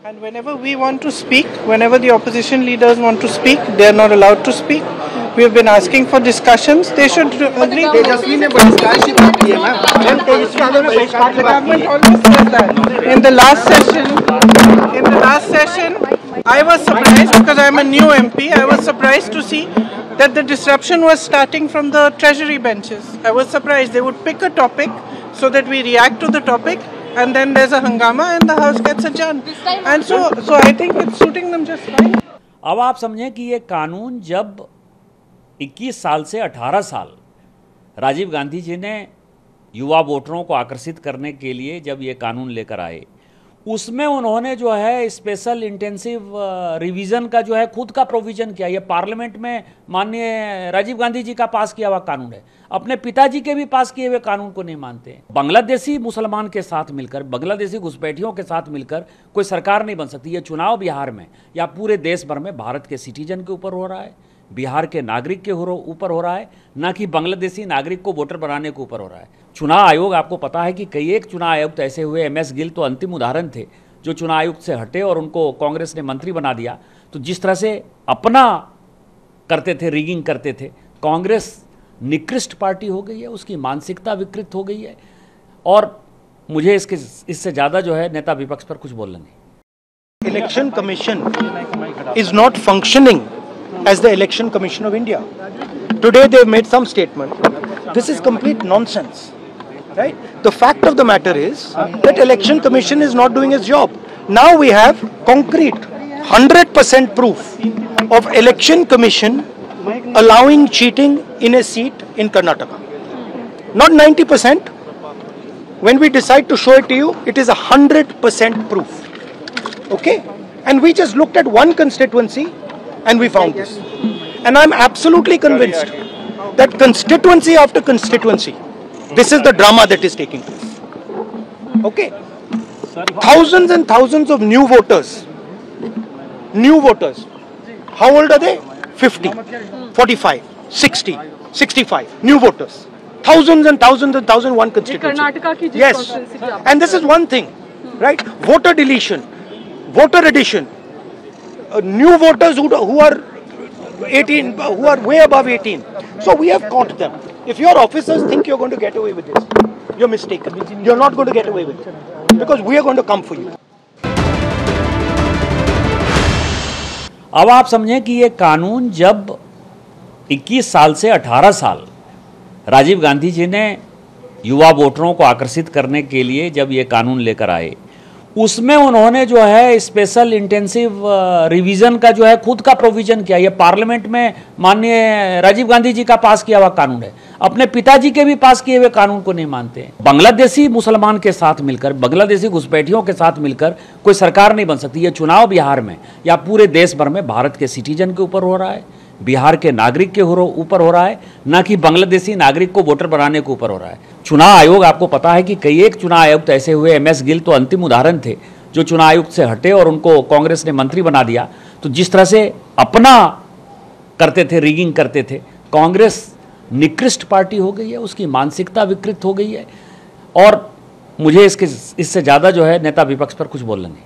And whenever we want to speak, whenever the opposition leaders want to speak, they are not allowed to speak. We have been asking for discussions. They should agree. तेजस्वी ने बहिष्कार की बात की है ma'am. Tejashwi Yadav ने बहिष्कार की बात की है। Always says that. In the last session, I was surprised because I am a new MP. I was surprised to see that the disruption was starting from the treasury benches. I was surprised they would pick a topic so that we react to the topic, and then there's a hangama and the house gets adjourned. And so I think it's suiting them just fine. अब आप समझें कि ये कानून जब 21 साल से 18 साल राजीव गांधी जी ने युवा वोटरों को आकर्षित करने के लिए जब ये कानून लेकर आए, उसमें उन्होंने जो है स्पेशल इंटेंसिव रिवीजन का जो है खुद का प्रोविजन किया। ये पार्लियामेंट में माननीय राजीव गांधी जी का पास किया हुआ कानून है, अपने पिताजी के भी पास किए हुए कानून को नहीं मानते हैं। बांग्लादेशी मुसलमान के साथ मिलकर, बांग्लादेशी घुसपैठियों के साथ मिलकर कोई सरकार नहीं बन सकती। ये चुनाव बिहार में या पूरे देश भर में भारत के सिटीजन के ऊपर हो रहा है, बिहार के नागरिक के ऊपर हो रहा है, ना कि बांग्लादेशी नागरिक को वोटर बनाने के ऊपर हो रहा है। चुनाव आयोग, आपको पता है कि कई एक चुनाव आयुक्त ऐसे हुए, MS गिल तो अंतिम उदाहरण थे, जो चुनाव आयुक्त से हटे और उनको कांग्रेस ने मंत्री बना दिया। तो जिस तरह से अपना करते थे, रिगिंग करते थे, कांग्रेस निकृष्ट पार्टी हो गई है, उसकी मानसिकता विकृत हो गई है। और मुझे इससे ज़्यादा जो है नेता विपक्ष पर कुछ बोलना नहीं। Election commission is not functioning as the Election Commission of India. Today they have made some statement. This is complete nonsense, right? The fact of the matter is that Election Commission is not doing its job. Now we have concrete 100% proof of Election Commission allowing cheating in a seat in Karnataka. Not 90%. When we decide to show it to you, it is 100% proof. Okay? And we just looked at one constituency and we found this. And I'm absolutely convinced that constituency after constituency, this is the drama that is taking place. Okay? Thousands and thousands of new voters. New voters. How old are they? 50, 45, 60, 65. New voters. Thousands and thousands and thousands, one constituency. Yes. And this is one thing, right? Voter deletion, voter addition. New voters who are 18, who are way above 18. So we have caught them. If your officers think you're going to get away with this, you're mistaken. You're not going to get away with it, because we are going to come for you. अब आप समझें कि ये कानून जब 21 साल से 18 साल राजीव गांधी जी ने युवा वोटरों को आकर्षित करने के लिए जब ये कानून लेकर आए, उसमें उन्होंने जो है स्पेशल इंटेंसिव रिवीजन का जो है खुद का प्रोविजन किया। ये पार्लियामेंट में माननीय राजीव गांधी जी का पास किया हुआ कानून है, अपने पिताजी के भी पास किए हुए कानून को नहीं मानते हैं। बांग्लादेशी मुसलमान के साथ मिलकर, बांग्लादेशी घुसपैठियों के साथ मिलकर कोई सरकार नहीं बन सकती। ये चुनाव बिहार में या पूरे देश भर में भारत के सिटीजन के ऊपर हो रहा है, बिहार के नागरिक के ऊपर हो रहा है, ना कि बांग्लादेशी नागरिक को वोटर बनाने के ऊपर हो रहा है। चुनाव आयोग, आपको पता है कि कई एक चुनाव आयुक्त ऐसे हुए, MS गिल तो अंतिम उदाहरण थे, जो चुनाव आयुक्त से हटे और उनको कांग्रेस ने मंत्री बना दिया। तो जिस तरह से अपना करते थे, रिगिंग करते थे, कांग्रेस निकृष्ट पार्टी हो गई है, उसकी मानसिकता विकृत हो गई है। और मुझे इससे ज़्यादा जो है नेता विपक्ष पर कुछ बोलना नहीं।